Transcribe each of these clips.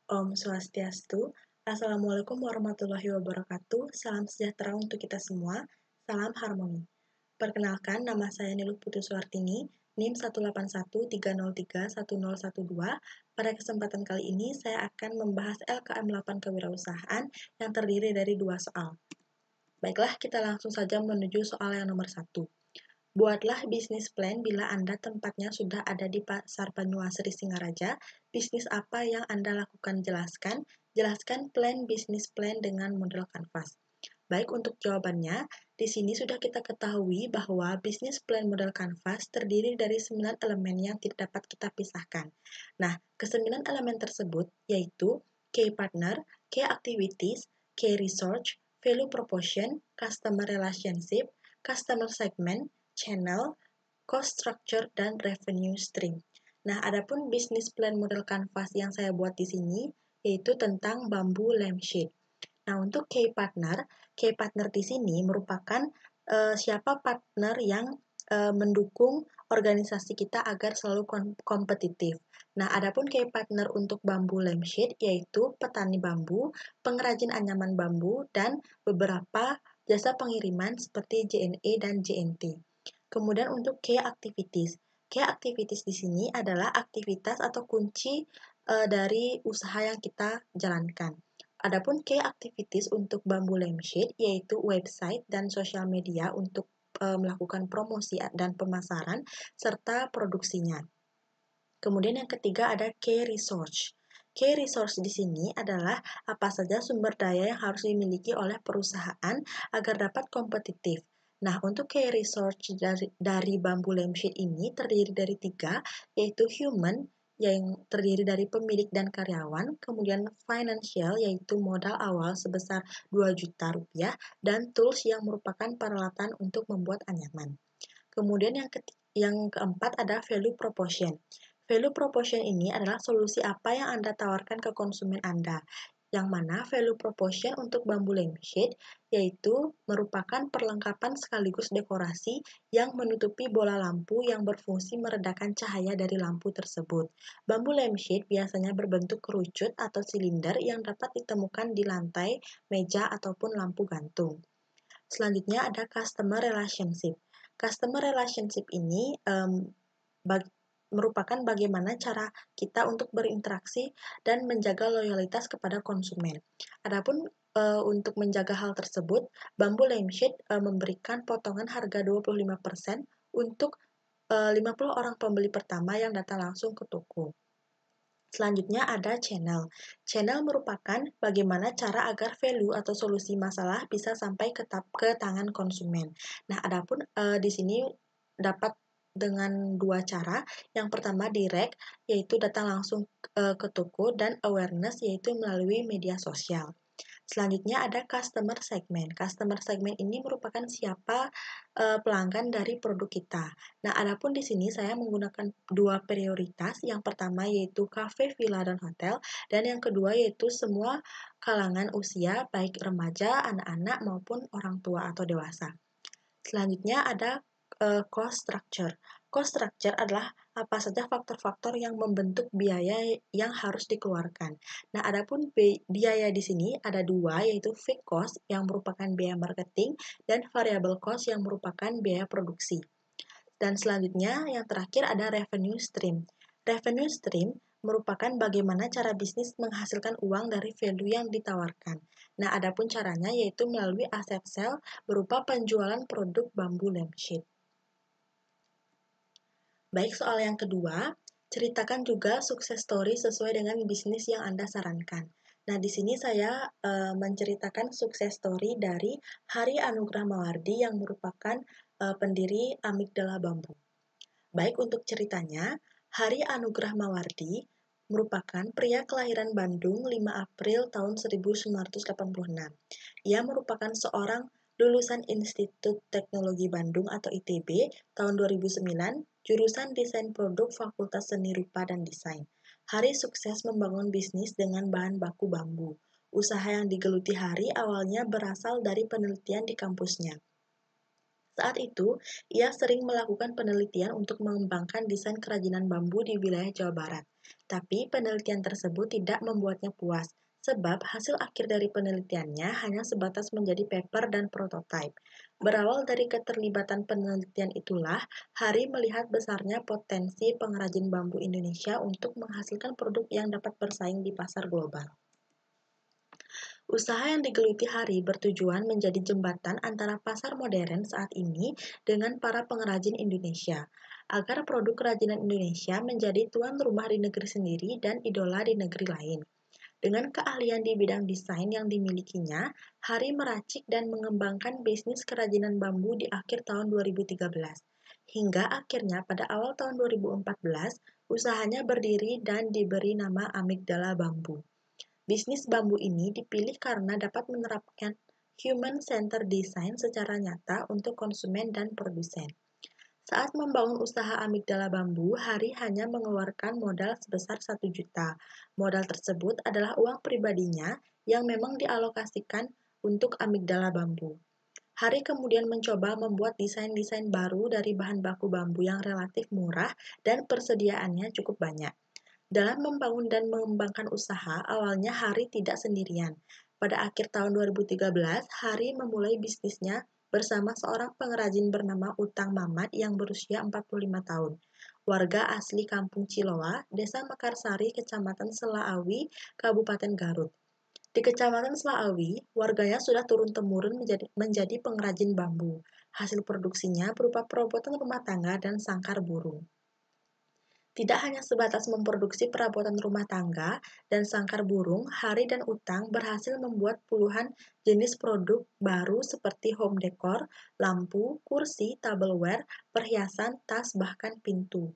Om Swastiastu, Assalamualaikum warahmatullahi wabarakatuh, salam sejahtera untuk kita semua, salam harmoni. Perkenalkan, nama saya Niluh Putuswartini, NIM 18130310112. Pada kesempatan kali ini, saya akan membahas LKM 8 Kewirausahaan yang terdiri dari 2 soal. Baiklah, kita langsung saja menuju soal yang nomor 1. Buatlah bisnis plan bila Anda tempatnya sudah ada di Pasar Banyuasri Singaraja. Bisnis apa yang Anda lakukan jelaskan. Jelaskan plan bisnis plan dengan model kanvas. Baik, untuk jawabannya, di sini sudah kita ketahui bahwa bisnis plan model kanvas terdiri dari 9 elemen yang tidak dapat kita pisahkan. Nah, ke-9 elemen tersebut yaitu key partner, key activities, key research, value proposition, customer relationship, customer segment, channel, cost structure, dan revenue stream. Nah, adapun bisnis plan model kanvas yang saya buat di sini yaitu tentang bambu lampshade. Nah, untuk key partner di sini merupakan siapa partner yang mendukung organisasi kita agar selalu kompetitif. Nah, adapun key partner untuk bambu lampshade yaitu petani bambu, pengrajin anyaman bambu, dan beberapa jasa pengiriman seperti JNE dan JNT. Kemudian untuk key activities di sini adalah aktivitas atau kunci dari usaha yang kita jalankan. Adapun key activities untuk bambu lampshade yaitu website dan sosial media untuk melakukan promosi dan pemasaran serta produksinya. Kemudian yang ketiga ada key resource. Key resource di sini adalah apa saja sumber daya yang harus dimiliki oleh perusahaan agar dapat kompetitif. Nah, untuk key resource dari bambu lampshade ini terdiri dari 3, yaitu human, yang terdiri dari pemilik dan karyawan, kemudian financial, yaitu modal awal sebesar 2 juta rupiah, dan tools yang merupakan peralatan untuk membuat anyaman. Kemudian yang keempat ada value proposition. Value proposition ini adalah solusi apa yang Anda tawarkan ke konsumen Anda. Yang mana value proposition untuk bambu lampshade yaitu merupakan perlengkapan sekaligus dekorasi yang menutupi bola lampu yang berfungsi meredakan cahaya dari lampu tersebut. Bambu lampshade biasanya berbentuk kerucut atau silinder yang dapat ditemukan di lantai, meja, ataupun lampu gantung. Selanjutnya ada customer relationship. Customer relationship ini merupakan bagaimana cara kita untuk berinteraksi dan menjaga loyalitas kepada konsumen. Adapun untuk menjaga hal tersebut, bambu lampshade memberikan potongan harga 25% untuk 50 orang pembeli pertama yang datang langsung ke toko. Selanjutnya ada channel. Channel merupakan bagaimana cara agar value atau solusi masalah bisa sampai ke tangan konsumen. Nah, adapun di sini dapat dengan 2 cara. Yang pertama direct, yaitu datang langsung ke toko, dan awareness, yaitu melalui media sosial. Selanjutnya ada customer segment. Customer segment ini merupakan siapa pelanggan dari produk kita. Nah, adapun di sini saya menggunakan 2 prioritas. Yang pertama yaitu kafe, villa, dan hotel, dan yang kedua yaitu semua kalangan usia, baik remaja, anak-anak, maupun orang tua atau dewasa. Selanjutnya ada cost structure. Cost structure adalah apa saja faktor-faktor yang membentuk biaya yang harus dikeluarkan. Nah, adapun biaya di sini ada 2, yaitu fixed cost yang merupakan biaya marketing dan variable cost yang merupakan biaya produksi. Dan selanjutnya yang terakhir ada revenue stream. Revenue stream merupakan bagaimana cara bisnis menghasilkan uang dari value yang ditawarkan. Nah, adapun caranya yaitu melalui asset sale berupa penjualan produk bambu lampshade. Baik, soal yang kedua, ceritakan juga sukses story sesuai dengan bisnis yang Anda sarankan. Nah, di sini saya menceritakan sukses story dari Hari Anugrah Mawardi yang merupakan pendiri Amigdala Bambu. Baik, untuk ceritanya, Hari Anugrah Mawardi merupakan pria kelahiran Bandung 5 April tahun 1986. Ia merupakan seorang lulusan Institut Teknologi Bandung atau ITB tahun 2009, jurusan Desain Produk Fakultas Seni Rupa dan Desain. Hari sukses membangun bisnis dengan bahan baku bambu. Usaha yang digeluti Hari awalnya berasal dari penelitian di kampusnya. Saat itu, ia sering melakukan penelitian untuk mengembangkan desain kerajinan bambu di wilayah Jawa Barat. Tapi penelitian tersebut tidak membuatnya puas, sebab hasil akhir dari penelitiannya hanya sebatas menjadi paper dan prototipe. Berawal dari keterlibatan penelitian itulah, Hari melihat besarnya potensi pengrajin bambu Indonesia untuk menghasilkan produk yang dapat bersaing di pasar global. Usaha yang digeluti Hari bertujuan menjadi jembatan antara pasar modern saat ini dengan para pengrajin Indonesia, agar produk kerajinan Indonesia menjadi tuan rumah di negeri sendiri dan idola di negeri lain. Dengan keahlian di bidang desain yang dimilikinya, Hari meracik dan mengembangkan bisnis kerajinan bambu di akhir tahun 2013. Hingga akhirnya pada awal tahun 2014, usahanya berdiri dan diberi nama Amigdala Bambu. Bisnis bambu ini dipilih karena dapat menerapkan human-centered design secara nyata untuk konsumen dan produsen. Saat membangun usaha Amigdala Bambu, Hari hanya mengeluarkan modal sebesar 1 juta. Modal tersebut adalah uang pribadinya yang memang dialokasikan untuk Amigdala Bambu. Hari kemudian mencoba membuat desain-desain baru dari bahan baku bambu yang relatif murah dan persediaannya cukup banyak. Dalam membangun dan mengembangkan usaha, awalnya Hari tidak sendirian. Pada akhir tahun 2013, Hari memulai bisnisnya bersama seorang pengrajin bernama Utang Mamat yang berusia 45 tahun. Warga asli Kampung Ciloa, Desa Mekarsari, Kecamatan Selaawi, Kabupaten Garut. Di Kecamatan Selaawi, warganya sudah turun-temurun menjadi pengrajin bambu. Hasil produksinya berupa perabotan rumah tangga dan sangkar burung. Tidak hanya sebatas memproduksi perabotan rumah tangga dan sangkar burung, Hari dan Utang berhasil membuat puluhan jenis produk baru seperti home decor, lampu, kursi, tableware, perhiasan, tas, bahkan pintu.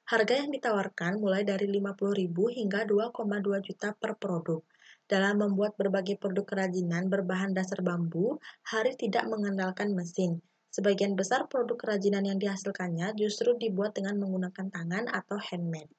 Harga yang ditawarkan mulai dari 50.000 hingga 2,2 juta per produk. Dalam membuat berbagai produk kerajinan berbahan dasar bambu, Hari tidak mengandalkan mesin. Sebagian besar produk kerajinan yang dihasilkannya justru dibuat dengan menggunakan tangan atau handmade.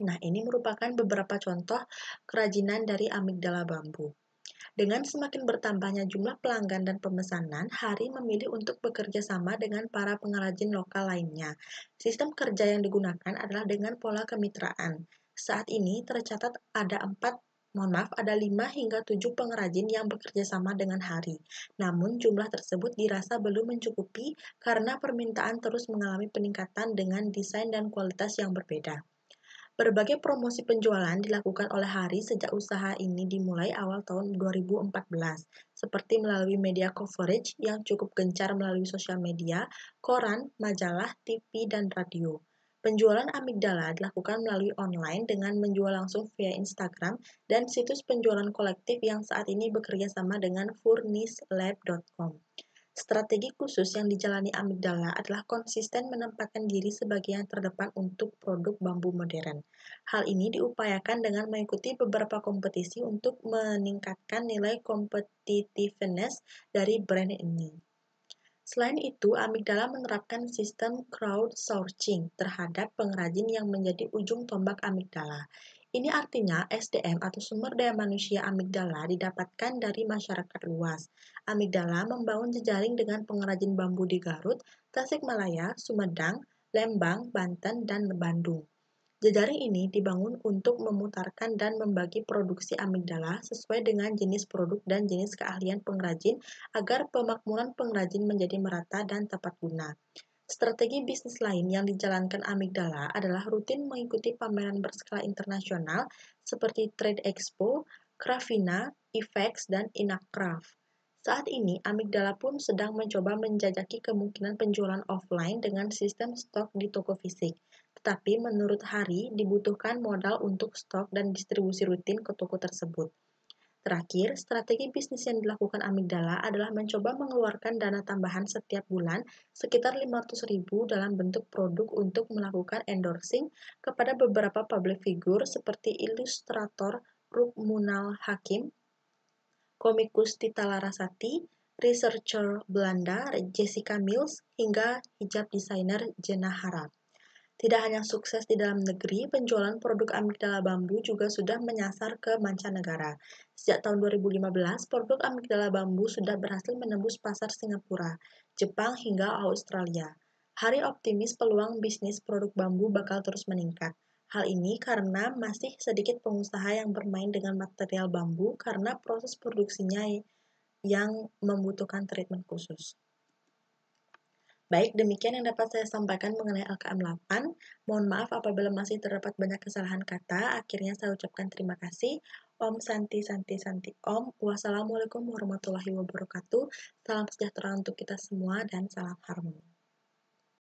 Nah, ini merupakan beberapa contoh kerajinan dari Amigdala Bambu. Dengan semakin bertambahnya jumlah pelanggan dan pemesanan, Hari memilih untuk bekerja sama dengan para pengrajin lokal lainnya. Sistem kerja yang digunakan adalah dengan pola kemitraan. Saat ini tercatat ada 5 hingga 7 pengrajin yang bekerja sama dengan Hari. Namun jumlah tersebut dirasa belum mencukupi karena permintaan terus mengalami peningkatan dengan desain dan kualitas yang berbeda. Berbagai promosi penjualan dilakukan oleh Hari sejak usaha ini dimulai awal tahun 2014, seperti melalui media coverage yang cukup gencar melalui sosial media, koran, majalah, TV, dan radio. Penjualan Amigdala dilakukan melalui online dengan menjual langsung via Instagram dan situs penjualan kolektif yang saat ini bekerja sama dengan furnishlab.com. Strategi khusus yang dijalani Amigdala adalah konsisten menempatkan diri sebagai yang terdepan untuk produk bambu modern. Hal ini diupayakan dengan mengikuti beberapa kompetisi untuk meningkatkan nilai competitiveness dari brand ini. Selain itu, Amigdala menerapkan sistem crowdsourcing terhadap pengrajin yang menjadi ujung tombak Amigdala. Ini artinya SDM atau sumber daya manusia Amigdala didapatkan dari masyarakat luas. Amigdala membangun jejaring dengan pengrajin bambu di Garut, Tasikmalaya, Sumedang, Lembang, Banten, dan Bandung. Jejaring ini dibangun untuk memutarkan dan membagi produksi Amigdala sesuai dengan jenis produk dan jenis keahlian pengrajin agar pemakmuran pengrajin menjadi merata dan tepat guna. Strategi bisnis lain yang dijalankan Amigdala adalah rutin mengikuti pameran berskala internasional seperti Trade Expo, Craftfina, IFEX, dan Inacraft. Saat ini, Amigdala pun sedang mencoba menjajaki kemungkinan penjualan offline dengan sistem stok di toko fisik. Tetapi menurut Hari, dibutuhkan modal untuk stok dan distribusi rutin ke toko tersebut. Terakhir, strategi bisnis yang dilakukan Amigdala adalah mencoba mengeluarkan dana tambahan setiap bulan sekitar 500.000 dalam bentuk produk untuk melakukan endorsing kepada beberapa public figure seperti ilustrator Rukmunal Hakim, komikus Tita Larasati, researcher Belanda Jessica Mills, hingga hijab desainer Jenna Harald. Tidak hanya sukses di dalam negeri, penjualan produk amigdala bambu juga sudah menyasar ke mancanegara. Sejak tahun 2015, produk amigdala bambu sudah berhasil menembus pasar Singapura, Jepang, hingga Australia. Hari optimis peluang bisnis produk bambu bakal terus meningkat. Hal ini karena masih sedikit pengusaha yang bermain dengan material bambu karena proses produksinya yang membutuhkan treatment khusus. Baik, demikian yang dapat saya sampaikan mengenai LKM 8. Mohon maaf apabila masih terdapat banyak kesalahan kata. Akhirnya saya ucapkan terima kasih. Om Santi Santi Santi Om. Wassalamualaikum warahmatullahi wabarakatuh. Salam sejahtera untuk kita semua dan salam harmoni.